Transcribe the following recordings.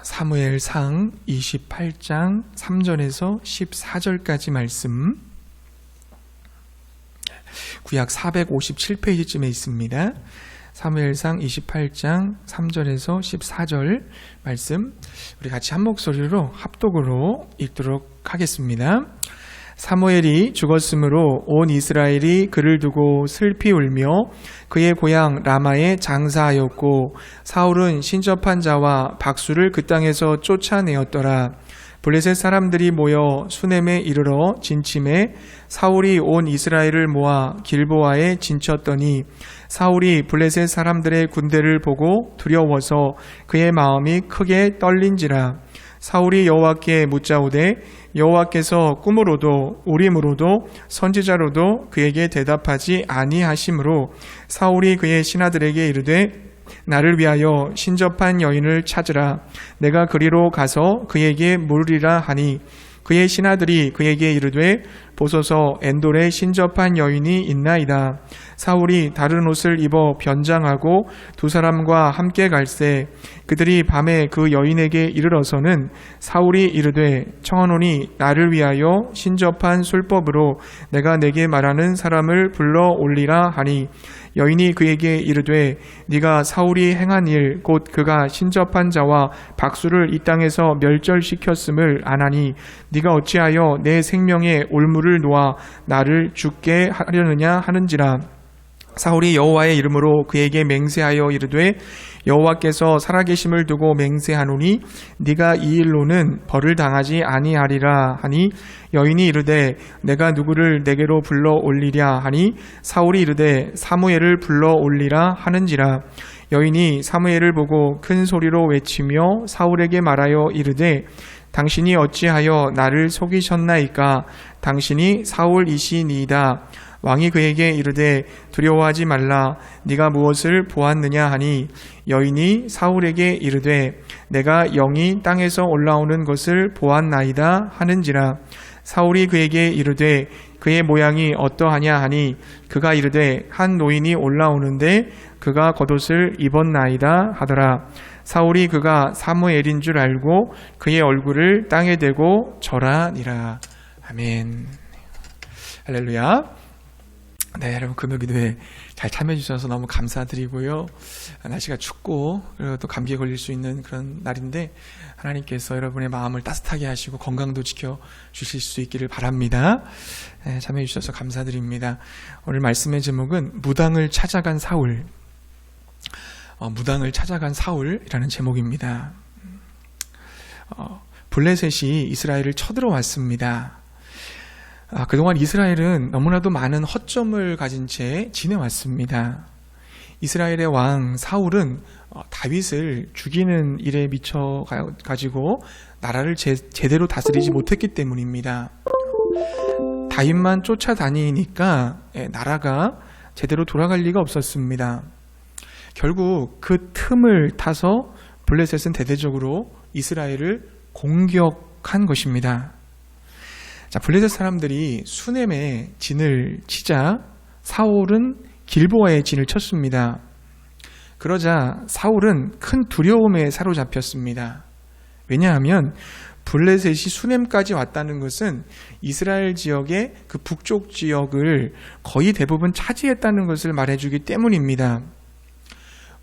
사무엘상 28장 3절에서 14절까지 말씀, 구약 457페이지쯤에 있습니다. 사무엘상 28장 3절에서 14절 말씀, 우리 같이 한 목소리로 합독으로 읽도록 하겠습니다. 사무엘이 죽었으므로 온 이스라엘이 그를 두고 슬피 울며 그의 고향 라마에 장사하였고, 사울은 신접한 자와 박수를 그 땅에서 쫓아내었더라. 블레셋 사람들이 모여 수넴에 이르러 진침해 사울이 온 이스라엘을 모아 길보아에 진쳤더니, 사울이 블레셋 사람들의 군대를 보고 두려워서 그의 마음이 크게 떨린지라. 사울이 여호와께 묻자오되 여호와께서 꿈으로도 우림으로도 선지자로도 그에게 대답하지 아니하심으로, 사울이 그의 신하들에게 이르되 나를 위하여 신접한 여인을 찾으라. 내가 그리로 가서 그에게 물으리라 하니, 그의 신하들이 그에게 이르되 보소서, 엔돌에 신접한 여인이 있나이다. 사울이 다른 옷을 입어 변장하고 두 사람과 함께 갈새, 그들이 밤에 그 여인에게 이르러서는 사울이 이르되 청하노니 나를 위하여 신접한 술법으로 내가 내게 말하는 사람을 불러 올리라 하니, 여인이 그에게 이르되 네가 사울이 행한 일 곧 그가 신접한 자와 박수를 이 땅에서 멸절시켰음을 아나니 네가 어찌하여 내 생명에 올무를 놓아 나를 죽게 하려느냐 하는지라. 사울이 여호와의 이름으로 그에게 맹세하여 이르되 여호와께서 살아계심을 두고 맹세하노니 네가 이 일로는 벌을 당하지 아니하리라 하니, 여인이 이르되 내가 누구를 내게로 불러 올리랴 하니, 사울이 이르되 사무엘을 불러 올리라 하는지라. 여인이 사무엘을 보고 큰 소리로 외치며 사울에게 말하여 이르되 당신이 어찌하여 나를 속이셨나이까? 당신이 사울이시니이다. 왕이 그에게 이르되 두려워하지 말라. 네가 무엇을 보았느냐 하니, 여인이 사울에게 이르되 내가 영이 땅에서 올라오는 것을 보았나이다 하는지라. 사울이 그에게 이르되 그의 모양이 어떠하냐 하니, 그가 이르되 한 노인이 올라오는데 그가 겉옷을 입었나이다 하더라. 사울이 그가 사무엘인 줄 알고 그의 얼굴을 땅에 대고 절하니라. 아멘. 할렐루야. 네, 여러분 금요기도에 잘 참여해 주셔서 너무 감사드리고요. 날씨가 춥고 그리고 또 감기에 걸릴 수 있는 그런 날인데, 하나님께서 여러분의 마음을 따뜻하게 하시고 건강도 지켜 주실 수 있기를 바랍니다. 네, 참여해 주셔서 감사드립니다. 오늘 말씀의 제목은 무당을 찾아간 사울, 무당을 찾아간 사울이라는 제목입니다. 블레셋이 이스라엘을 쳐들어왔습니다. 그동안 이스라엘은 너무나도 많은 허점을 가진 채 지내왔습니다. 이스라엘의 왕 사울은 다윗을 죽이는 일에 미쳐가지고 나라를 제대로 다스리지 못했기 때문입니다. 다윗만 쫓아다니니까 나라가 제대로 돌아갈 리가 없었습니다. 결국 그 틈을 타서 블레셋은 대대적으로 이스라엘을 공격한 것입니다. 자, 블레셋 사람들이 수넴에 진을 치자 사울은 길보아에 진을 쳤습니다. 그러자 사울은 큰 두려움에 사로잡혔습니다. 왜냐하면 블레셋이 수넴까지 왔다는 것은 이스라엘 지역의 그 북쪽 지역을 거의 대부분 차지했다는 것을 말해주기 때문입니다.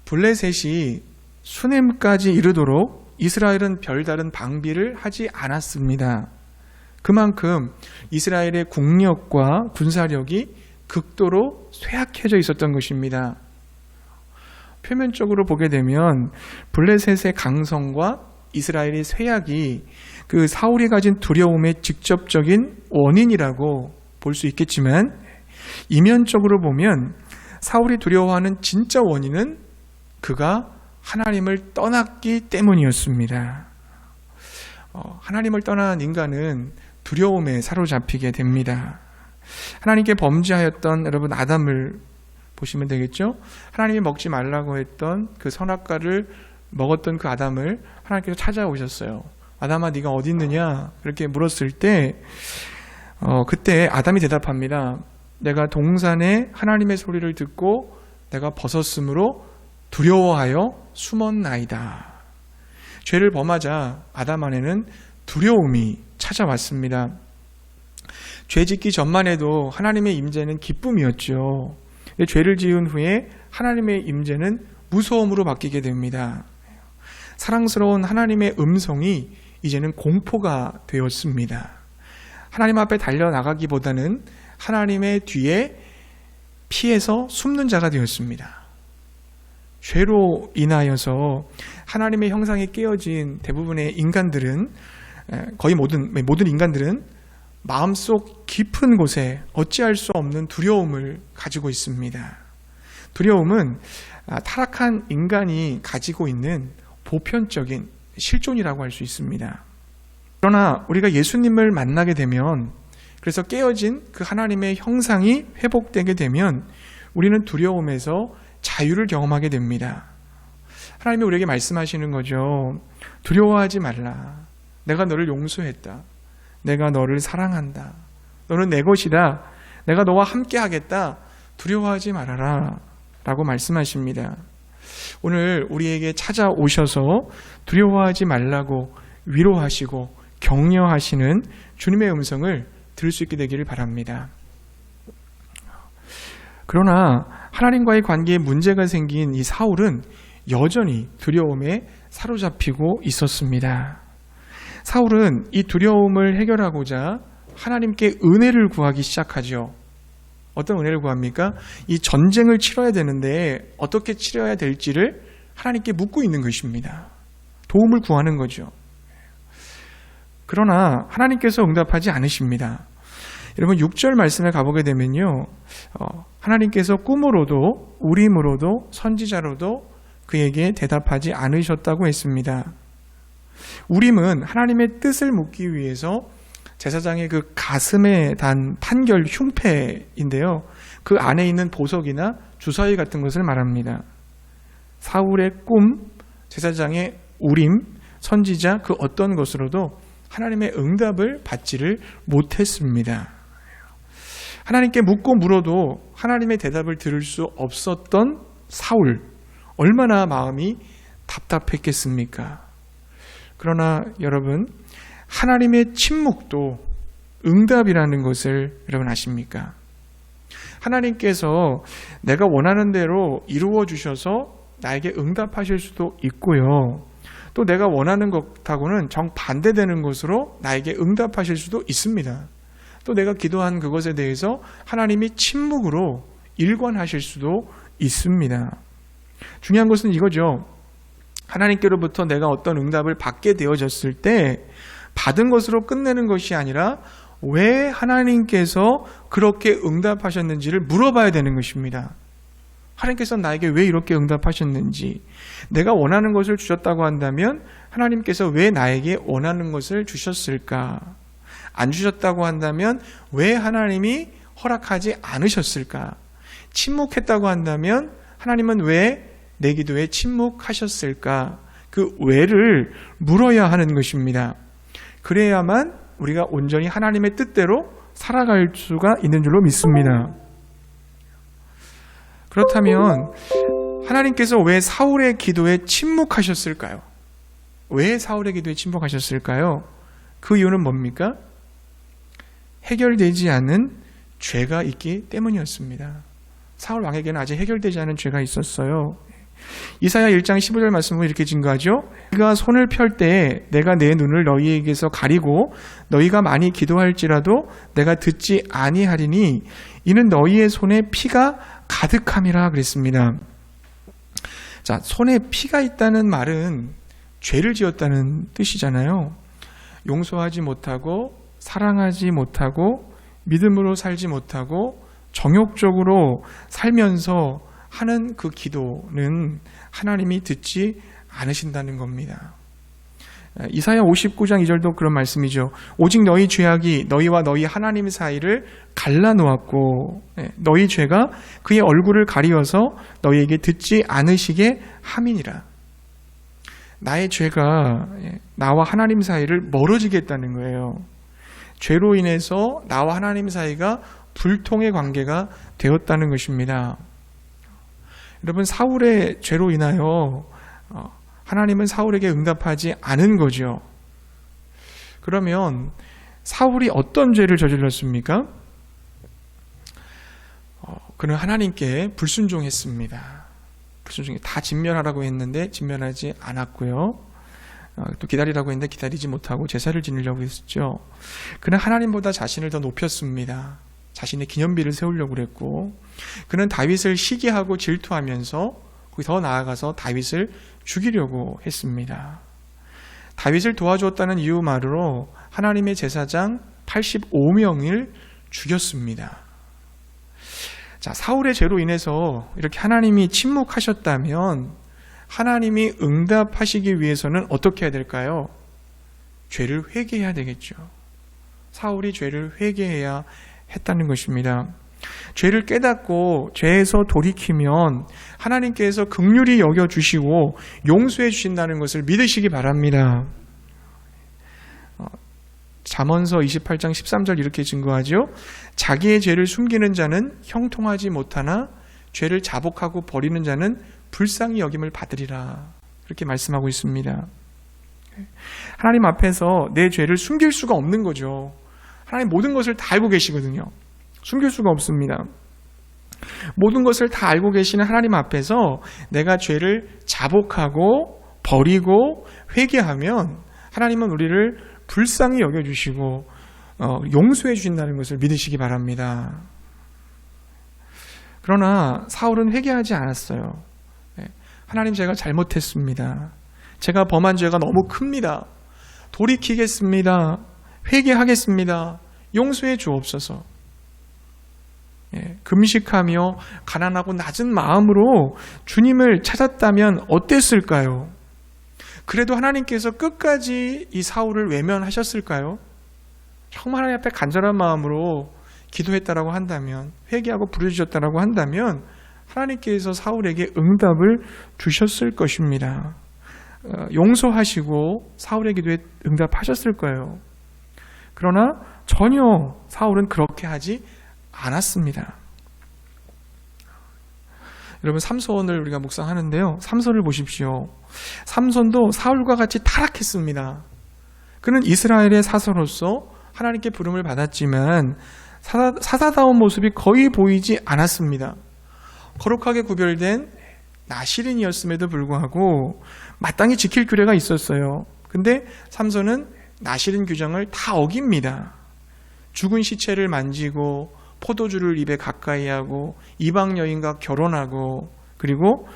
블레셋이 수넴까지 이르도록 이스라엘은 별다른 방비를 하지 않았습니다. 그만큼 이스라엘의 국력과 군사력이 극도로 쇠약해져 있었던 것입니다. 표면적으로 보게 되면 블레셋의 강성과 이스라엘의 쇠약이 그 사울이 가진 두려움의 직접적인 원인이라고 볼 수 있겠지만, 이면적으로 보면 사울이 두려워하는 진짜 원인은 그가 하나님을 떠났기 때문이었습니다. 하나님을 떠난 인간은 두려움에 사로잡히게 됩니다. 하나님께 범죄하였던 여러분 아담을 보시면 되겠죠? 하나님이 먹지 말라고 했던 그 선악과를 먹었던 그 아담을 하나님께서 찾아오셨어요. 아담아, 네가 어디 있느냐? 그렇게 물었을 때 그때 아담이 대답합니다. 내가 동산에 하나님의 소리를 듣고 내가 벗었으므로 두려워하여 숨었나이다. 죄를 범하자 아담 안에는 두려움이 찾아왔습니다. 죄 짓기 전만 해도 하나님의 임재는 기쁨이었죠. 죄를 지은 후에 하나님의 임재는 무서움으로 바뀌게 됩니다. 사랑스러운 하나님의 음성이 이제는 공포가 되었습니다. 하나님 앞에 달려나가기보다는 하나님의 뒤에 피해서 숨는 자가 되었습니다. 죄로 인하여서 하나님의 형상이 깨어진 대부분의 인간들은, 거의 모든 인간들은 마음속 깊은 곳에 어찌할 수 없는 두려움을 가지고 있습니다. 두려움은 타락한 인간이 가지고 있는 보편적인 실존이라고 할 수 있습니다. 그러나 우리가 예수님을 만나게 되면, 그래서 깨어진 그 하나님의 형상이 회복되게 되면 우리는 두려움에서 자유를 경험하게 됩니다. 하나님이 우리에게 말씀하시는 거죠. 두려워하지 말라. 내가 너를 용서했다. 내가 너를 사랑한다. 너는 내 것이다. 내가 너와 함께 하겠다. 두려워하지 말아라. 라고 말씀하십니다. 오늘 우리에게 찾아오셔서 두려워하지 말라고 위로하시고 격려하시는 주님의 음성을 들을 수 있게 되기를 바랍니다. 그러나 하나님과의 관계에 문제가 생긴 이 사울은 여전히 두려움에 사로잡히고 있었습니다. 사울은 이 두려움을 해결하고자 하나님께 은혜를 구하기 시작하죠. 어떤 은혜를 구합니까? 이 전쟁을 치러야 되는데 어떻게 치러야 될지를 하나님께 묻고 있는 것입니다. 도움을 구하는 거죠. 그러나 하나님께서 응답하지 않으십니다. 여러분 6절 말씀에 가보게 되면요, 하나님께서 꿈으로도 우림으로도 선지자로도 그에게 대답하지 않으셨다고 했습니다. 우림은 하나님의 뜻을 묻기 위해서 제사장의 그 가슴에 단 판결 흉패인데요, 그 안에 있는 보석이나 주사위 같은 것을 말합니다. 사울의 꿈, 제사장의 우림, 선지자 그 어떤 것으로도 하나님의 응답을 받지를 못했습니다. 하나님께 묻고 물어도 하나님의 대답을 들을 수 없었던 사울, 얼마나 마음이 답답했겠습니까? 그러나 여러분, 하나님의 침묵도 응답이라는 것을 여러분 아십니까? 하나님께서 내가 원하는 대로 이루어 주셔서 나에게 응답하실 수도 있고요, 또 내가 원하는 것하고는 정반대되는 것으로 나에게 응답하실 수도 있습니다. 또 내가 기도한 그것에 대해서 하나님이 침묵으로 일관하실 수도 있습니다. 중요한 것은 이거죠. 하나님께로부터 내가 어떤 응답을 받게 되어졌을 때 받은 것으로 끝내는 것이 아니라 왜 하나님께서 그렇게 응답하셨는지를 물어봐야 되는 것입니다. 하나님께서 나에게 왜 이렇게 응답하셨는지, 내가 원하는 것을 주셨다고 한다면 하나님께서 왜 나에게 원하는 것을 주셨을까? 안 주셨다고 한다면 왜 하나님이 허락하지 않으셨을까? 침묵했다고 한다면 하나님은 왜 내 기도에 침묵하셨을까? 그 왜를 물어야 하는 것입니다. 그래야만 우리가 온전히 하나님의 뜻대로 살아갈 수가 있는 줄로 믿습니다. 그렇다면 하나님께서 왜 사울의 기도에 침묵하셨을까요? 왜 사울의 기도에 침묵하셨을까요? 그 이유는 뭡니까? 해결되지 않은 죄가 있기 때문이었습니다. 사울 왕에게는 아직 해결되지 않은 죄가 있었어요. 이사야 1장 15절 말씀은 이렇게 증거하죠. 네가 손을 펼 때에 내가 내 눈을 너희에게서 가리고 너희가 많이 기도할지라도 내가 듣지 아니하리니 이는 너희의 손에 피가 가득함이라 그랬습니다. 자, 손에 피가 있다는 말은 죄를 지었다는 뜻이잖아요. 용서하지 못하고 사랑하지 못하고 믿음으로 살지 못하고 정욕적으로 살면서 하는 그 기도는 하나님이 듣지 않으신다는 겁니다. 이사야 59장 2절도 그런 말씀이죠. 오직 너희 죄악이 너희와 너희 하나님 사이를 갈라놓았고 너희 죄가 그의 얼굴을 가리어서 너희에게 듣지 않으시게 함이니라. 나의 죄가 나와 하나님 사이를 멀어지게 했다는 거예요. 죄로 인해서 나와 하나님 사이가 불통의 관계가 되었다는 것입니다. 여러분, 사울의 죄로 인하여 하나님은 사울에게 응답하지 않은 거죠. 그러면 사울이 어떤 죄를 저질렀습니까? 그는 하나님께 불순종했습니다. 다 진멸하라고 했는데 진멸하지 않았고요. 또 기다리라고 했는데 기다리지 못하고 제사를 지내려고 했었죠. 그는 하나님보다 자신을 더 높였습니다. 자신의 기념비를 세우려고 그랬고, 그는 다윗을 시기하고 질투하면서 거기 더 나아가서 다윗을 죽이려고 했습니다. 다윗을 도와주었다는 이유만으로 하나님의 제사장 85명을 죽였습니다. 자, 사울의 죄로 인해서 이렇게 하나님이 침묵하셨다면 하나님이 응답하시기 위해서는 어떻게 해야 될까요? 죄를 회개해야 되겠죠. 사울이 죄를 회개해야 했다는 것입니다. 죄를 깨닫고 죄에서 돌이키면 하나님께서 긍휼히 여겨주시고 용서해 주신다는 것을 믿으시기 바랍니다. 잠언서 28장 13절 이렇게 증거하죠. 자기의 죄를 숨기는 자는 형통하지 못하나 죄를 자복하고 버리는 자는 불쌍히 여김을 받으리라. 이렇게 말씀하고 있습니다. 하나님 앞에서 내 죄를 숨길 수가 없는 거죠. 하나님 모든 것을 다 알고 계시거든요. 숨길 수가 없습니다. 모든 것을 다 알고 계시는 하나님 앞에서 내가 죄를 자복하고 버리고 회개하면 하나님은 우리를 불쌍히 여겨주시고 용서해 주신다는 것을 믿으시기 바랍니다. 그러나 사울은 회개하지 않았어요. 하나님, 제가 잘못했습니다. 제가 범한 죄가 너무 큽니다. 돌이키겠습니다. 회개하겠습니다. 용서해 주옵소서. 금식하며 가난하고 낮은 마음으로 주님을 찾았다면 어땠을까요? 그래도 하나님께서 끝까지 이 사울을 외면하셨을까요? 정말 하나님 앞에 간절한 마음으로 기도했다라고 한다면, 회개하고 부르짖었다라고 한다면 하나님께서 사울에게 응답을 주셨을 것입니다. 용서하시고 사울의 기도에 응답하셨을 거예요. 그러나 전혀 사울은 그렇게 하지 않았습니다. 여러분, 삼손을 우리가 묵상하는데요, 삼손을 보십시오. 삼손도 사울과 같이 타락했습니다. 그는 이스라엘의 사서로서 하나님께 부름을 받았지만 사사다운 모습이 거의 보이지 않았습니다. 거룩하게 구별된 나실인이었음에도 불구하고 마땅히 지킬 규례가 있었어요. 근데 삼손은 나실인 규정을 다 어깁니다. 죽은 시체를 만지고 포도주를 입에 가까이 하고 이방 여인과 결혼하고, 그리고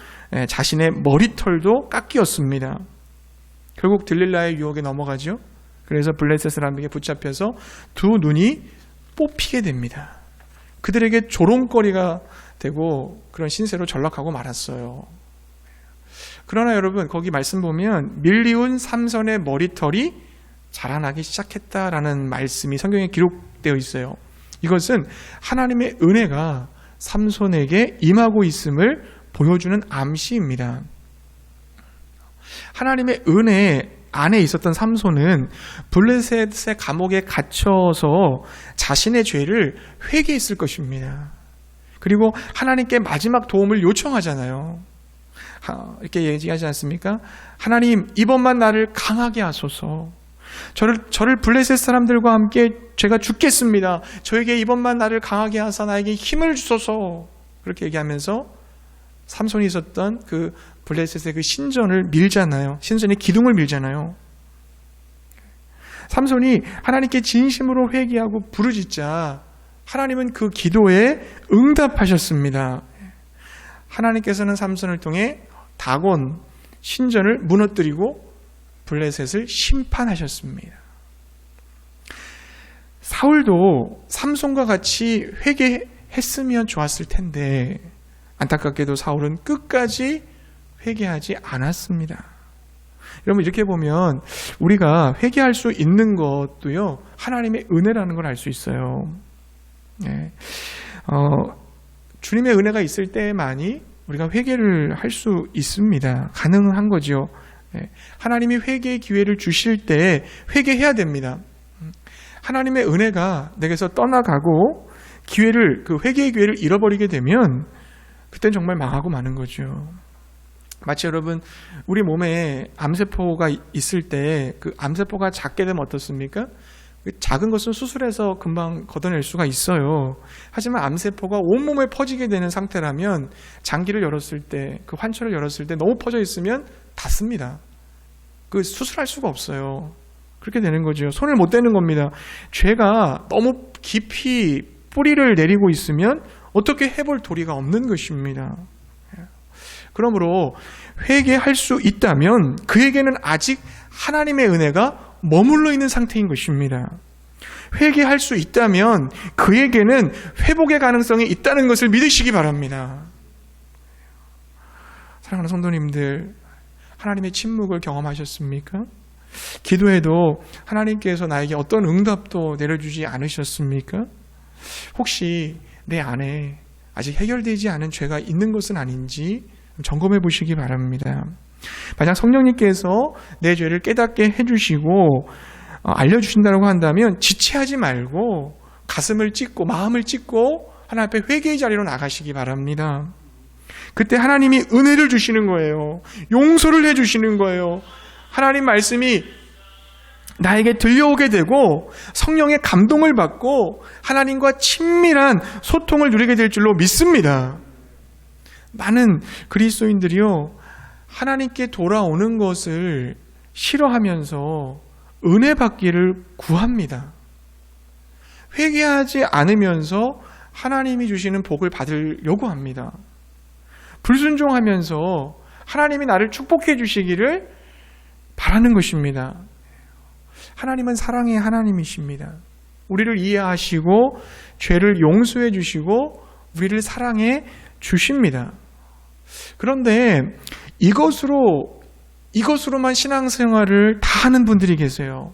자신의 머리털도 깎이었습니다. 결국 들릴라의 유혹에 넘어가죠. 그래서 블레셋 사람에게 붙잡혀서 두 눈이 뽑히게 됩니다. 그들에게 조롱거리가 되고 그런 신세로 전락하고 말았어요. 그러나 여러분, 거기 말씀 보면 밀리운 삼손의 머리털이 자라나기 시작했다라는 말씀이 성경에 기록되어 있어요. 이것은 하나님의 은혜가 삼손에게 임하고 있음을 보여주는 암시입니다. 하나님의 은혜 안에 있었던 삼손은 블레셋의 감옥에 갇혀서 자신의 죄를 회개했을 것입니다. 그리고 하나님께 마지막 도움을 요청하잖아요. 이렇게 얘기하지 않습니까? 하나님, 이번만 나를 강하게 하소서. 저를 블레셋 사람들과 함께 제가 죽겠습니다. 저에게 이번만 나를 강하게 하사 나에게 힘을 주소서. 그렇게 얘기하면서 삼손이 있었던 그 블레셋의 그 신전을 밀잖아요. 신전의 기둥을 밀잖아요. 삼손이 하나님께 진심으로 회개하고 부르짖자 하나님은 그 기도에 응답하셨습니다. 하나님께서는 삼손을 통해 다곤 신전을 무너뜨리고 블레셋을 심판하셨습니다. 사울도 삼손과 같이 회개했으면 좋았을 텐데 안타깝게도 사울은 끝까지 회개하지 않았습니다. 여러분, 이렇게 보면 우리가 회개할 수 있는 것도요, 하나님의 은혜라는 걸 알 수 있어요. 주님의 은혜가 있을 때만이 우리가 회개를 할 수 있습니다. 가능한 거죠. 하나님이 회개의 기회를 주실 때 회개해야 됩니다. 하나님의 은혜가 내게서 떠나가고 그 회개의 기회를 잃어버리게 되면 그때는 정말 망하고 마는 거죠. 마치 여러분 우리 몸에 암세포가 있을 때 그 암세포가 작게 되면 어떻습니까? 작은 것은 수술해서 금방 걷어낼 수가 있어요. 하지만 암세포가 온몸에 퍼지게 되는 상태라면 장기를 열었을 때, 그 환초를 열었을 때 너무 퍼져 있으면 닿습니다. 그 수술할 수가 없어요. 그렇게 되는 거죠. 손을 못 대는 겁니다. 죄가 너무 깊이 뿌리를 내리고 있으면 어떻게 해볼 도리가 없는 것입니다. 그러므로 회개할 수 있다면 그에게는 아직 하나님의 은혜가 머물러 있는 상태인 것입니다. 회개할 수 있다면 그에게는 회복의 가능성이 있다는 것을 믿으시기 바랍니다. 사랑하는 성도님들, 하나님의 침묵을 경험하셨습니까? 기도해도 하나님께서 나에게 어떤 응답도 내려주지 않으셨습니까? 혹시 내 안에 아직 해결되지 않은 죄가 있는 것은 아닌지 점검해 보시기 바랍니다. 만약 성령님께서 내 죄를 깨닫게 해주시고 알려주신다고 한다면 지체하지 말고 가슴을 찢고 마음을 찢고 하나님 앞에 회개의 자리로 나가시기 바랍니다. 그때 하나님이 은혜를 주시는 거예요. 용서를 해주시는 거예요. 하나님 말씀이 나에게 들려오게 되고 성령의 감동을 받고 하나님과 친밀한 소통을 누리게 될 줄로 믿습니다. 많은 그리스도인들이요, 하나님께 돌아오는 것을 싫어하면서 은혜 받기를 구합니다. 회개하지 않으면서 하나님이 주시는 복을 받으려고 합니다. 불순종하면서 하나님이 나를 축복해 주시기를 바라는 것입니다. 하나님은 사랑의 하나님이십니다. 우리를 이해하시고 죄를 용서해 주시고 우리를 사랑해 주십니다. 그런데 이것으로만 신앙생활을 다 하는 분들이 계세요.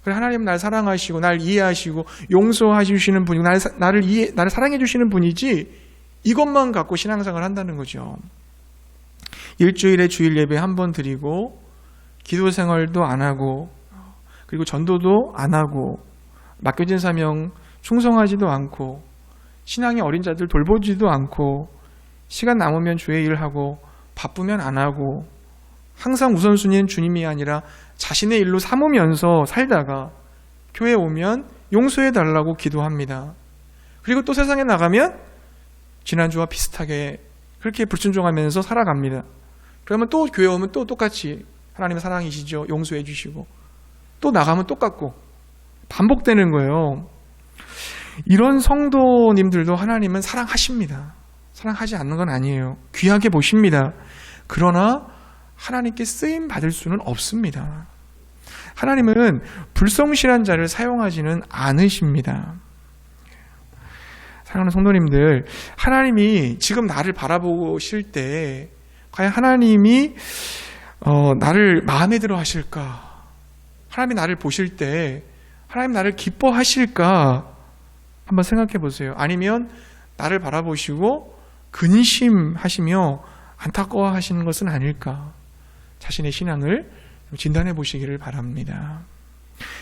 하나님은 날 사랑하시고 날 이해하시고 용서해 주시는 분이고 나를 사랑해 주시는 분이지 이것만 갖고 신앙생활을 한다는 거죠. 일주일에 주일 예배 한 번 드리고 기도 생활도 안 하고 그리고 전도도 안 하고 맡겨진 사명 충성하지도 않고 신앙의 어린 자들 돌보지도 않고 시간 남으면 주의 일을 하고 바쁘면 안 하고 항상 우선순위는 주님이 아니라 자신의 일로 삼으면서 살다가 교회 오면 용서해달라고 기도합니다. 그리고 또 세상에 나가면 지난주와 비슷하게 그렇게 불순종하면서 살아갑니다. 그러면 또 교회 오면 또 똑같이 하나님의 사랑이시죠. 용서해 주시고 또 나가면 똑같고 반복되는 거예요. 이런 성도님들도 하나님은 사랑하십니다. 사랑하지 않는 건 아니에요. 귀하게 보십니다. 그러나 하나님께 쓰임 받을 수는 없습니다. 하나님은 불성실한 자를 사용하지는 않으십니다. 사랑하는 성도님들, 하나님이 지금 나를 바라보실 때 과연 하나님이 나를 마음에 들어 하실까? 하나님이 나를 보실 때 하나님 나를 기뻐하실까? 한번 생각해 보세요. 아니면 나를 바라보시고 근심하시며 안타까워하시는 것은 아닐까? 자신의 신앙을 진단해 보시기를 바랍니다.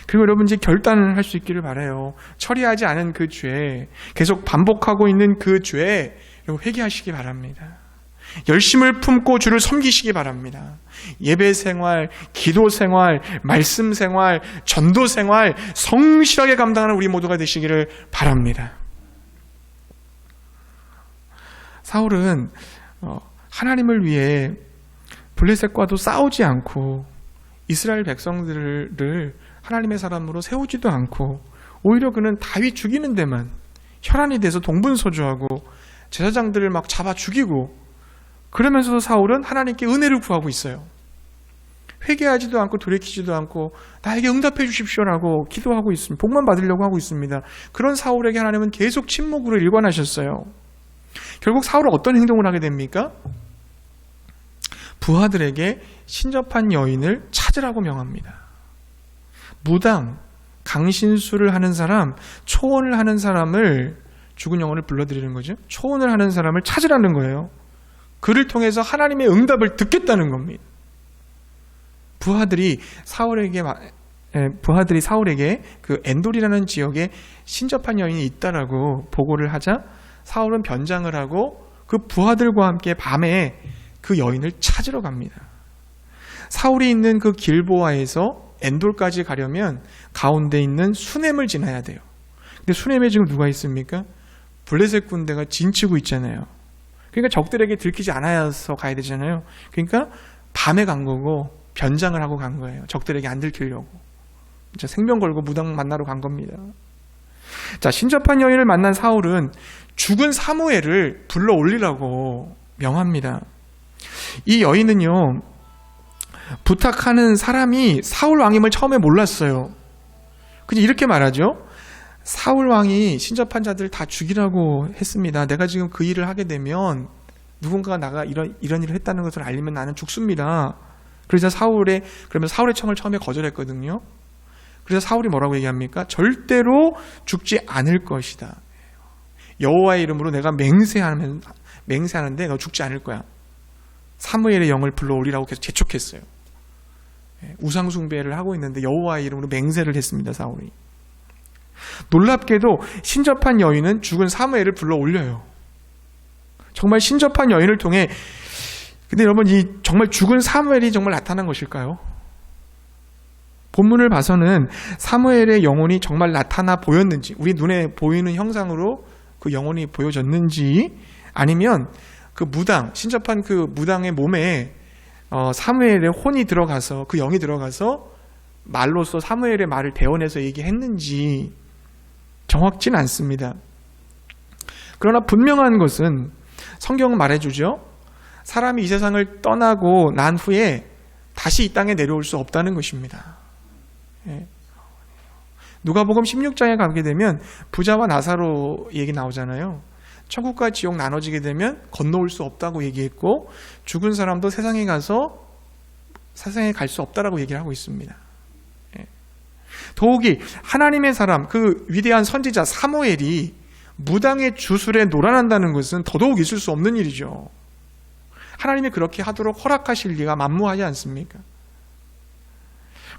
그리고 여러분 이제 결단을 할 수 있기를 바라요. 처리하지 않은 그 죄, 계속 반복하고 있는 그 죄, 회개하시기 바랍니다. 열심을 품고 주를 섬기시기 바랍니다. 예배 생활, 기도 생활, 말씀 생활, 전도 생활 성실하게 감당하는 우리 모두가 되시기를 바랍니다. 사울은 하나님을 위해 블레셋과도 싸우지 않고 이스라엘 백성들을 하나님의 사람으로 세우지도 않고 오히려 그는 다윗 죽이는 데만 혈안이 돼서 동분서주하고 제사장들을 막 잡아 죽이고 그러면서도 사울은 하나님께 은혜를 구하고 있어요. 회개하지도 않고 돌이키지도 않고 나에게 응답해 주십시오라고 기도하고 있습니다. 복만 받으려고 하고 있습니다. 그런 사울에게 하나님은 계속 침묵으로 일관하셨어요. 결국 사울은 어떤 행동을 하게 됩니까? 부하들에게 신접한 여인을 찾으라고 명합니다. 무당, 강신수를 하는 사람, 초혼을 하는 사람을 죽은 영혼을 불러들이는 거죠. 초혼을 하는 사람을 찾으라는 거예요. 그를 통해서 하나님의 응답을 듣겠다는 겁니다. 부하들이 사울에게 그 엔돌이라는 지역에 신접한 여인이 있다라고 보고를 하자 사울은 변장을 하고 그 부하들과 함께 밤에 그 여인을 찾으러 갑니다. 사울이 있는 그 길보아에서 엔돌까지 가려면 가운데 있는 수넴을 지나야 돼요. 근데 수넴에 지금 누가 있습니까? 블레셋 군대가 진치고 있잖아요. 그러니까 적들에게 들키지 않아서 가야 되잖아요. 그러니까 밤에 간 거고 변장을 하고 간 거예요. 적들에게 안 들키려고. 진짜 생명 걸고 무당 만나러 간 겁니다. 자, 신접한 여인을 만난 사울은 죽은 사무엘을 불러 올리라고 명합니다. 이 여인은요, 부탁하는 사람이 사울 왕임을 처음에 몰랐어요. 그냥 이렇게 말하죠. 사울 왕이 신접한 자들 다 죽이라고 했습니다. 내가 지금 그 일을 하게 되면 누군가가 나가 이런 일을 했다는 것을 알리면 나는 죽습니다. 그러면서 사울의 청을 처음에 거절했거든요. 그래서 사울이 뭐라고 얘기합니까? 절대로 죽지 않을 것이다. 여호와의 이름으로 내가 맹세하는데 너 죽지 않을 거야. 사무엘의 영을 불러오리라고 계속 재촉했어요. 우상 숭배를 하고 있는데 여호와의 이름으로 맹세를 했습니다. 사울이. 놀랍게도 신접한 여인은 죽은 사무엘을 불러올려요. 정말 신접한 여인을 통해, 근데 여러분, 이 정말 죽은 사무엘이 정말 나타난 것일까요? 본문을 봐서는 사무엘의 영혼이 정말 나타나 보였는지, 우리 눈에 보이는 형상으로 그 영혼이 보여졌는지, 아니면 그 무당, 신접한 그 무당의 몸에 사무엘의 혼이 들어가서, 그 영이 들어가서 말로써 사무엘의 말을 대원해서 얘기했는지 정확치는 않습니다. 그러나 분명한 것은 성경은 말해주죠. 사람이 이 세상을 떠나고 난 후에 다시 이 땅에 내려올 수 없다는 것입니다. 누가복음 16장에 가게 되면 부자와 나사로 얘기 나오잖아요. 천국과 지옥 나눠지게 되면 건너올 수 없다고 얘기했고, 죽은 사람도 세상에 갈 수 없다라고 얘기를 하고 있습니다. 더욱이 하나님의 사람, 그 위대한 선지자 사무엘이 무당의 주술에 놀아난다는 것은 더더욱 있을 수 없는 일이죠. 하나님이 그렇게 하도록 허락하실 리가 만무하지 않습니까?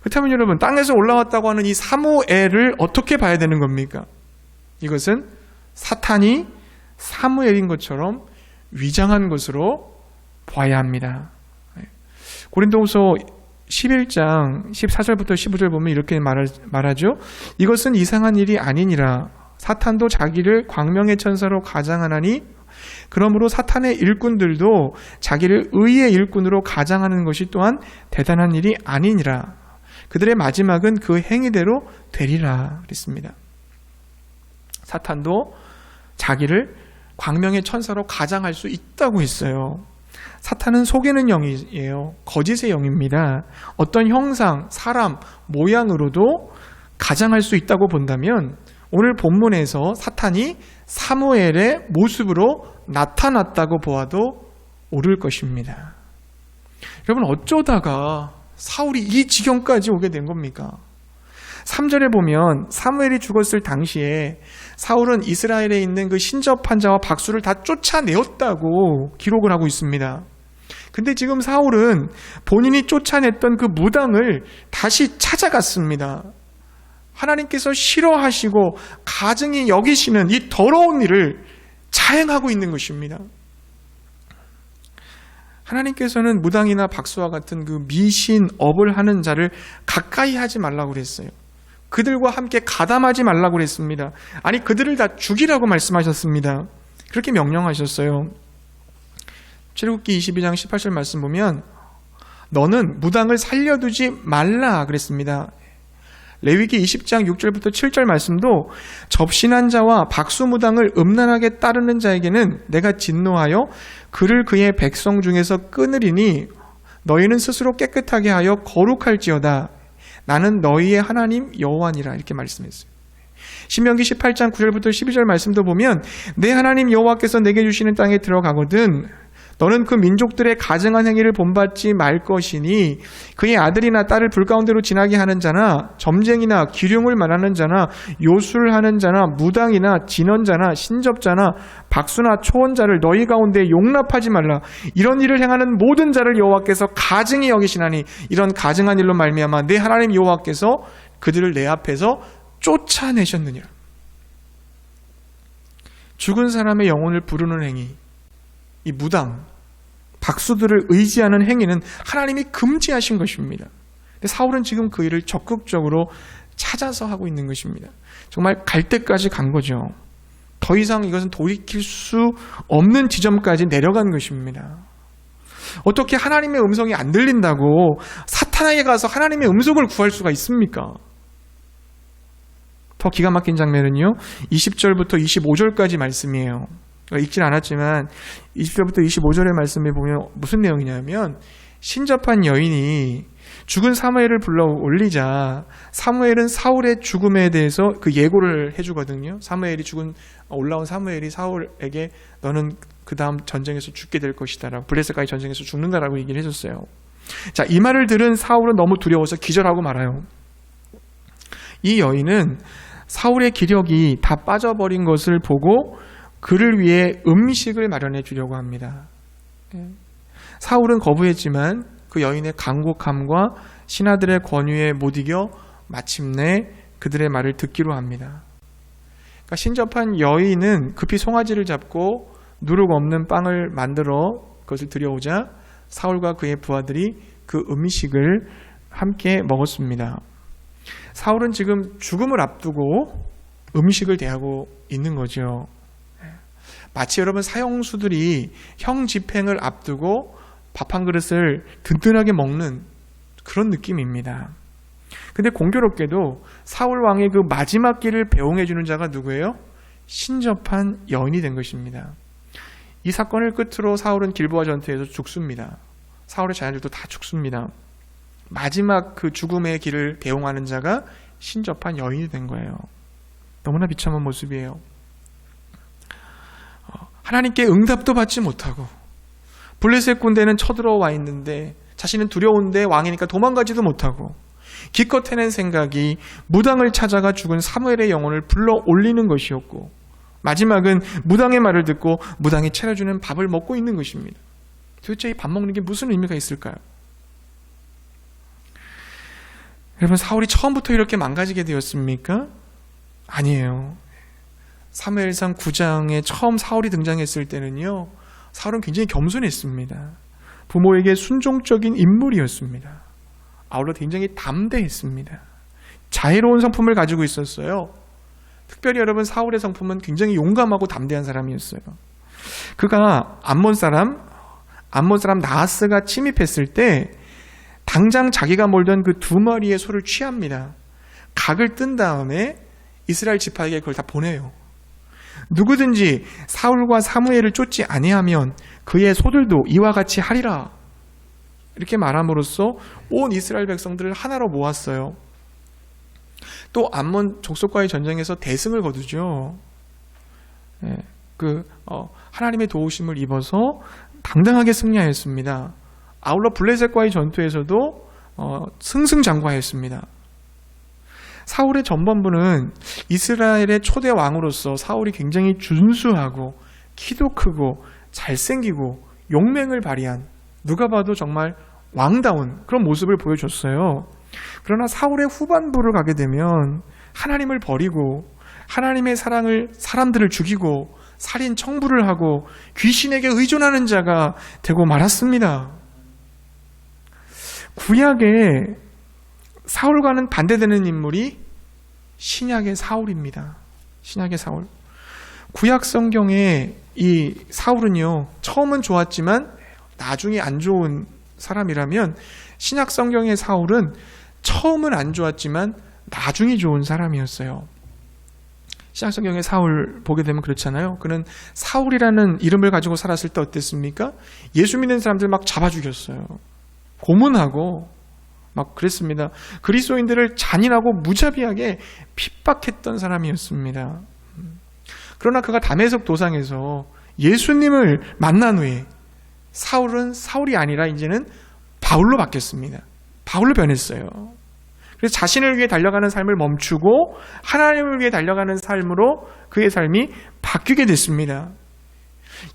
그렇다면 여러분, 땅에서 올라왔다고 하는 이 사무엘을 어떻게 봐야 되는 겁니까? 이것은 사탄이 사무엘인 것처럼 위장한 것으로 봐야 합니다. 고린도후서 11장 14절부터 15절 보면 이렇게 말하죠. 이것은 이상한 일이 아니니라. 사탄도 자기를 광명의 천사로 가장하나니 그러므로 사탄의 일꾼들도 자기를 의의 일꾼으로 가장하는 것이 또한 대단한 일이 아니니라. 그들의 마지막은 그 행위대로 되리라 그랬습니다. 사탄도 자기를 광명의 천사로 가장할 수 있다고 했어요. 사탄은 속이는 영이에요. 거짓의 영입니다. 어떤 형상, 사람, 모양으로도 가장할 수 있다고 본다면 오늘 본문에서 사탄이 사무엘의 모습으로 나타났다고 보아도 옳을 것입니다. 여러분, 어쩌다가 사울이 이 지경까지 오게 된 겁니까? 3절에 보면 사무엘이 죽었을 당시에 사울은 이스라엘에 있는 그 신접한 자와 박수를 다 쫓아내었다고 기록을 하고 있습니다. 근데 지금 사울은 본인이 쫓아냈던 그 무당을 다시 찾아갔습니다. 하나님께서 싫어하시고 가증히 여기시는 이 더러운 일을 자행하고 있는 것입니다. 하나님께서는 무당이나 박수와 같은 그 미신, 업을 하는 자를 가까이 하지 말라고 그랬어요. 그들과 함께 가담하지 말라고 그랬습니다. 아니, 그들을 다 죽이라고 말씀하셨습니다. 그렇게 명령하셨어요. 출애굽기 22장 18절 말씀 보면 너는 무당을 살려두지 말라 그랬습니다. 레위기 20장 6절부터 7절 말씀도 접신한 자와 박수무당을 음란하게 따르는 자에게는 내가 진노하여 그를 그의 백성 중에서 끊으리니 너희는 스스로 깨끗하게 하여 거룩할지어다. 나는 너희의 하나님 여호와니라 이렇게 말씀했어요. 신명기 18장 9절부터 12절 말씀도 보면 내 하나님 여호와께서 내게 주시는 땅에 들어가거든 너는 그 민족들의 가증한 행위를 본받지 말 것이니 그의 아들이나 딸을 불 가운데로 지나게 하는 자나 점쟁이나 기륭을 말하는 자나 요술하는 자나 무당이나 진언자나 신접자나 박수나 초원자를 너희 가운데 용납하지 말라. 이런 일을 행하는 모든 자를 여호와께서 가증히 여기시나니 이런 가증한 일로 말미암아 내 하나님 여호와께서 그들을 내 앞에서 쫓아내셨느니라. 죽은 사람의 영혼을 부르는 행위, 이 무당, 박수들을 의지하는 행위는 하나님이 금지하신 것입니다. 근데 사울은 지금 그 일을 적극적으로 찾아서 하고 있는 것입니다. 정말 갈 때까지 간 거죠. 더 이상 이것은 돌이킬 수 없는 지점까지 내려간 것입니다. 어떻게 하나님의 음성이 안 들린다고 사탄에게 가서 하나님의 음성을 구할 수가 있습니까? 더 기가 막힌 장면은요, 20절부터 25절까지 말씀이에요. 읽진 않았지만 20절부터 25절의 말씀에 보면 무슨 내용이냐면, 신접한 여인이 죽은 사무엘을 불러 올리자 사무엘은 사울의 죽음에 대해서 그 예고를 해주거든요. 올라온 사무엘이 사울에게 너는 그 다음 전쟁에서 죽게 될 것이다, 블레셋과의 전쟁에서 죽는다라고 얘기를 해줬어요. 자, 이 말을 들은 사울은 너무 두려워서 기절하고 말아요. 이 여인은 사울의 기력이 다 빠져버린 것을 보고 그를 위해 음식을 마련해 주려고 합니다. 사울은 거부했지만 그 여인의 간곡함과 신하들의 권유에 못 이겨 마침내 그들의 말을 듣기로 합니다. 그러니까 신접한 여인은 급히 송아지를 잡고 누룩 없는 빵을 만들어 그것을 들여오자 사울과 그의 부하들이 그 음식을 함께 먹었습니다. 사울은 지금 죽음을 앞두고 음식을 대하고 있는 거죠. 마치 여러분 사형수들이 형 집행을 앞두고 밥 한 그릇을 든든하게 먹는 그런 느낌입니다. 근데 공교롭게도 사울 왕의 그 마지막 길을 배웅해 주는 자가 누구예요? 신접한 여인이 된 것입니다. 이 사건을 끝으로 사울은 길보아 전투에서 죽습니다. 사울의 자녀들도 다 죽습니다. 마지막 그 죽음의 길을 배웅하는 자가 신접한 여인이 된 거예요. 너무나 비참한 모습이에요. 하나님께 응답도 받지 못하고 블레셋 군대는 쳐들어와 있는데 자신은 두려운데 왕이니까 도망가지도 못하고 기껏 해낸 생각이 무당을 찾아가 죽은 사무엘의 영혼을 불러 올리는 것이었고, 마지막은 무당의 말을 듣고 무당이 차려주는 밥을 먹고 있는 것입니다. 도대체 이 밥 먹는 게 무슨 의미가 있을까요? 여러분, 사울이 처음부터 이렇게 망가지게 되었습니까? 아니에요. 사무엘상 9장에 처음 사울이 등장했을 때는요, 사울은 굉장히 겸손했습니다. 부모에게 순종적인 인물이었습니다. 아울러 굉장히 담대했습니다. 자애로운 성품을 가지고 있었어요. 특별히 여러분, 사울의 성품은 굉장히 용감하고 담대한 사람이었어요. 그가 암몬 사람 나하스가 침입했을 때 당장 자기가 몰던 그 2마리의 소를 취합니다. 각을 뜬 다음에 이스라엘 지파에게 그걸 다 보내요. 누구든지 사울과 사무엘을 쫓지 아니하면 그의 소들도 이와 같이 하리라, 이렇게 말함으로써 온 이스라엘 백성들을 하나로 모았어요. 또 암몬 족속과의 전쟁에서 대승을 거두죠. 하나님의 도우심을 입어서 당당하게 승리하였습니다. 아울러 블레셋과의 전투에서도 승승장구하였습니다. 사울의 전범부는 이스라엘의 초대 왕으로서 사울이 굉장히 준수하고 키도 크고 잘생기고 용맹을 발휘한, 누가 봐도 정말 왕다운 그런 모습을 보여줬어요. 그러나 사울의 후반부를 가게 되면 하나님을 버리고 하나님의 사람들을 죽이고 살인 청부를 하고 귀신에게 의존하는 자가 되고 말았습니다. 구약에 사울과는 반대되는 인물이 신약의 사울입니다. 신약의 사울. 구약 성경에 이 사울은요, 처음은 좋았지만 나중에 안 좋은 사람이라면, 신약 성경의 사울은 처음은 안 좋았지만 나중에 좋은 사람이었어요. 신약 성경의 사울 보게 되면 그렇잖아요. 그는 사울이라는 이름을 가지고 살았을 때 어땠습니까? 예수 믿는 사람들 막 잡아 죽였어요. 고문하고 막 그랬습니다. 그리스도인들을 잔인하고 무자비하게 핍박했던 사람이었습니다. 그러나 그가 다메섹 도상에서 예수님을 만난 후에 사울은 사울이 아니라 이제는 바울로 바뀌었습니다. 바울로 변했어요. 그래서 자신을 위해 달려가는 삶을 멈추고 하나님을 위해 달려가는 삶으로 그의 삶이 바뀌게 됐습니다.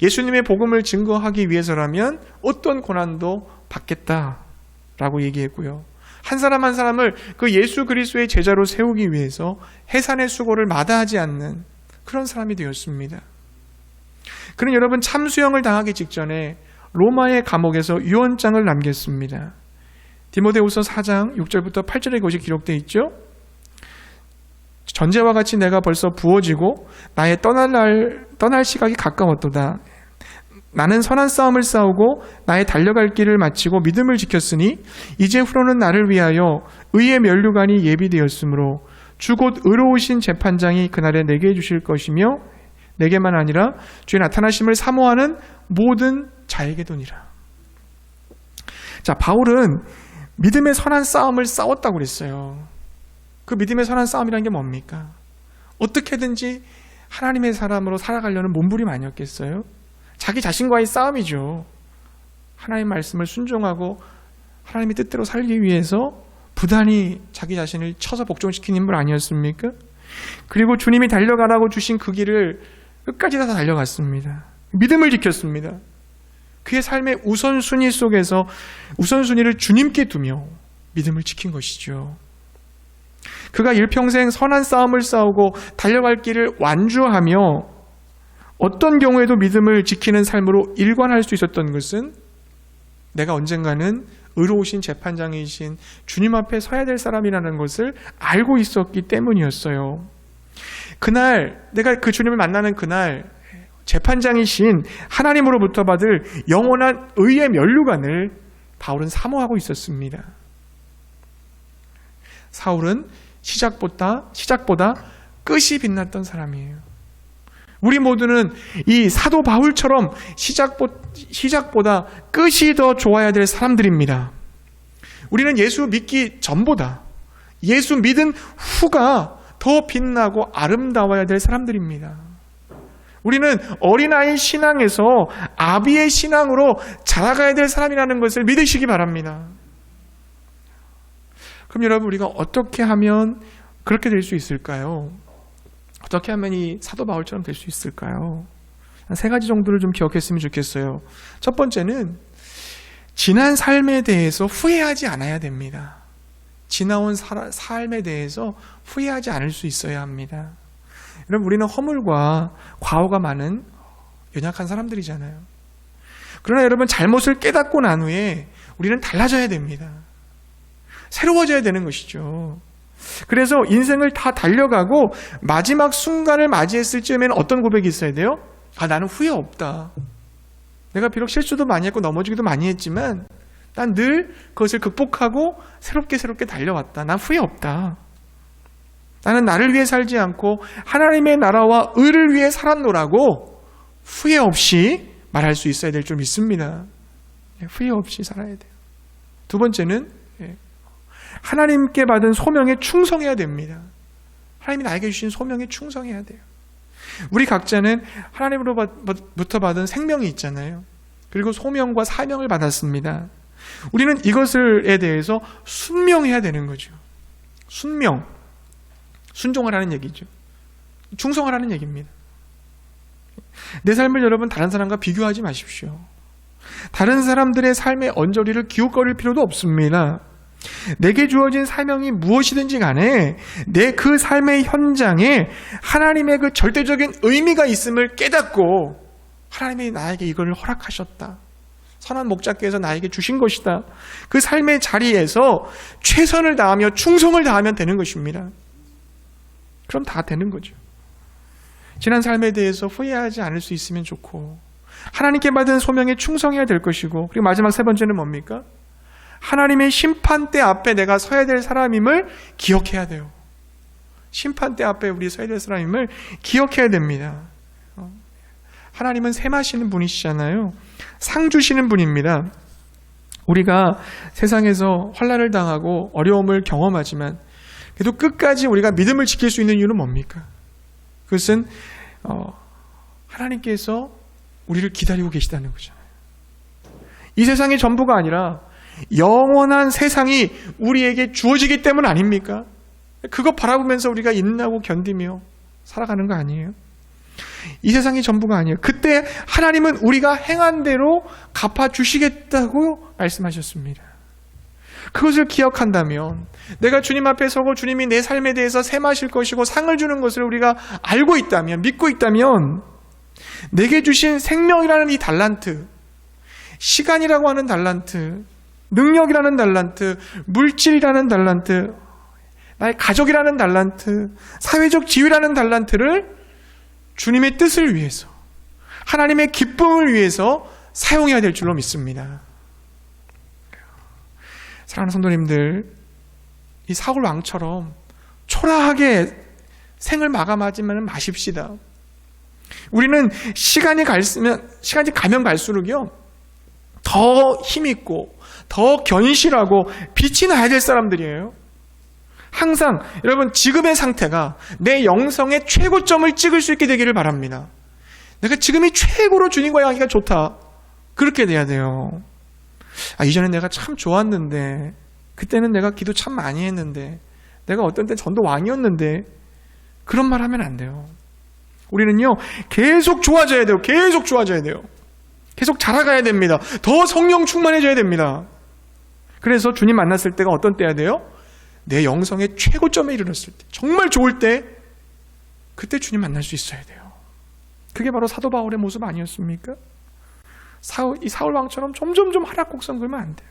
예수님의 복음을 증거하기 위해서라면 어떤 고난도 받겠다라고 얘기했고요. 한 사람 한 사람을 그 예수 그리스도의 제자로 세우기 위해서 해산의 수고를 마다하지 않는 그런 사람이 되었습니다. 그는 여러분, 참수형을 당하기 직전에 로마의 감옥에서 유언장을 남겼습니다. 디모데후서 4장 6절부터 8절에 그것이 기록되어 있죠. 전제와 같이 내가 벌써 부어지고 나의 떠날 시각이 가까웠도다. 나는 선한 싸움을 싸우고 나의 달려갈 길을 마치고 믿음을 지켰으니 이제 후로는 나를 위하여 의의 면류관이 예비되었으므로 주 곧 의로우신 재판장이 그날에 내게 주실 것이며 내게만 아니라 주의 나타나심을 사모하는 모든 자에게도니라. 자, 바울은 믿음의 선한 싸움을 싸웠다고 그랬어요. 그 믿음의 선한 싸움이라는 게 뭡니까? 어떻게든지 하나님의 사람으로 살아가려는 몸부림 아니었겠어요? 자기 자신과의 싸움이죠. 하나님의 말씀을 순종하고 하나님의 뜻대로 살기 위해서 부단히 자기 자신을 쳐서 복종시킨 인물 아니었습니까? 그리고 주님이 달려가라고 주신 그 길을 끝까지 다 달려갔습니다. 믿음을 지켰습니다. 그의 삶의 우선순위 속에서 우선순위를 주님께 두며 믿음을 지킨 것이죠. 그가 일평생 선한 싸움을 싸우고 달려갈 길을 완주하며 어떤 경우에도 믿음을 지키는 삶으로 일관할 수 있었던 것은 내가 언젠가는 의로우신 재판장이신 주님 앞에 서야 될 사람이라는 것을 알고 있었기 때문이었어요. 그날 내가 그 주님을 만나는 그날 재판장이신 하나님으로부터 받을 영원한 의의 면류관을 바울은 사모하고 있었습니다. 사울은 시작보다 끝이 빛났던 사람이에요. 우리 모두는 이 사도 바울처럼 시작보다 끝이 더 좋아야 될 사람들입니다. 우리는 예수 믿기 전보다 예수 믿은 후가 더 빛나고 아름다워야 될 사람들입니다. 우리는 어린아이 신앙에서 아비의 신앙으로 자라가야 될 사람이라는 것을 믿으시기 바랍니다. 그럼 여러분, 우리가 어떻게 하면 그렇게 될 수 있을까요? 어떻게 하면 이 사도 바울처럼 될 수 있을까요? 한 3가지 정도를 좀 기억했으면 좋겠어요. 첫 번째는 지난 삶에 대해서 후회하지 않아야 됩니다. 지나온 삶에 대해서 후회하지 않을 수 있어야 합니다. 여러분, 우리는 허물과 과오가 많은 연약한 사람들이잖아요. 그러나 여러분, 잘못을 깨닫고 난 후에 우리는 달라져야 됩니다. 새로워져야 되는 것이죠. 그래서 인생을 다 달려가고 마지막 순간을 맞이했을 즈음에는 어떤 고백이 있어야 돼요? 나는 후회 없다. 내가 비록 실수도 많이 했고 넘어지기도 많이 했지만 난 늘 그것을 극복하고 새롭게 달려왔다. 난 후회 없다. 나는 나를 위해 살지 않고 하나님의 나라와 의를 위해 살았노라고 후회 없이 말할 수 있어야 될 줄 믿습니다. 후회 없이 살아야 돼요. 두 번째는 하나님께 받은 소명에 충성해야 됩니다. 하나님이 나에게 주신 소명에 충성해야 돼요. 우리 각자는 하나님으로부터 받은 생명이 있잖아요. 그리고 소명과 사명을 받았습니다. 우리는 이것에 대해서 순명해야 되는 거죠. 순종을 하는 얘기죠. 충성을 하는 얘기입니다. 내 삶을 여러분 다른 사람과 비교하지 마십시오. 다른 사람들의 삶의 언저리를 기웃거릴 필요도 없습니다. 내게 주어진 사명이 무엇이든지 간에 내 그 삶의 현장에 하나님의 그 절대적인 의미가 있음을 깨닫고 하나님이 나에게 이걸 허락하셨다. 선한 목자께서 나에게 주신 것이다. 그 삶의 자리에서 최선을 다하며 충성을 다하면 되는 것입니다. 그럼 다 되는 거죠. 지난 삶에 대해서 후회하지 않을 수 있으면 좋고 하나님께 받은 소명에 충성해야 될 것이고 그리고 마지막 3번째는 뭡니까? 하나님의 심판대 앞에 내가 서야 될 사람임을 기억해야 돼요. 심판대 앞에 우리 서야 될 사람임을 기억해야 됩니다. 하나님은 셈하시는 분이시잖아요. 상 주시는 분입니다. 우리가 세상에서 환난을 당하고 어려움을 경험하지만 그래도 끝까지 우리가 믿음을 지킬 수 있는 이유는 뭡니까? 그것은 하나님께서 우리를 기다리고 계시다는 거잖아요. 이 세상이 전부가 아니라 영원한 세상이 우리에게 주어지기 때문 아닙니까? 그거 바라보면서 우리가 인내하고 견디며 살아가는 거 아니에요? 이 세상이 전부가 아니에요. 그때 하나님은 우리가 행한 대로 갚아주시겠다고 말씀하셨습니다. 그것을 기억한다면 내가 주님 앞에 서고 주님이 내 삶에 대해서 셈하실 것이고 상을 주는 것을 우리가 알고 있다면 믿고 있다면 내게 주신 생명이라는 이 달란트, 시간이라고 하는 달란트, 능력이라는 달란트, 물질이라는 달란트, 나의 가족이라는 달란트, 사회적 지위라는 달란트를 주님의 뜻을 위해서, 하나님의 기쁨을 위해서 사용해야 될 줄로 믿습니다. 사랑하는 성도님들, 이 사울 왕처럼 초라하게 생을 마감하지만 마십시다. 우리는 시간이 가면 갈수록요, 더 힘있고, 더 견실하고, 빛이 나야 될 사람들이에요. 항상 여러분, 지금의 상태가 내 영성의 최고점을 찍을 수 있게 되기를 바랍니다. 내가 지금이 최고로 주님과 하기가 좋다. 그렇게 돼야 돼요. 이전에 내가 참 좋았는데, 그때는 내가 기도 참 많이 했는데, 내가 어떤 때 전도 왕이었는데, 그런 말 하면 안 돼요. 우리는요, 계속 좋아져야 돼요. 계속 좋아져야 돼요. 계속 자라가야 됩니다. 더 성령 충만해져야 됩니다. 그래서 주님 만났을 때가 어떤 때야 돼요? 내 영성의 최고점에 이르렀을 때, 정말 좋을 때, 그때 주님 만날 수 있어야 돼요. 그게 바로 사도 바울의 모습 아니었습니까? 이 사울 왕처럼 점점 하락 곡선 그러면 안 돼요.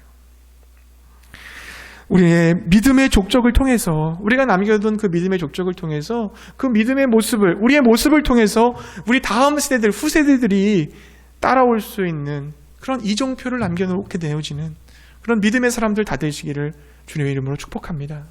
우리의 믿음의 족적을 통해서, 우리가 남겨둔 그 믿음의 족적을 통해서, 그 믿음의 모습을, 우리의 모습을 통해서 우리 다음 세대들, 후세대들이 따라올 수 있는 그런 이정표를 남겨놓게 되어지는 그런 믿음의 사람들 다 되시기를 주님의 이름으로 축복합니다.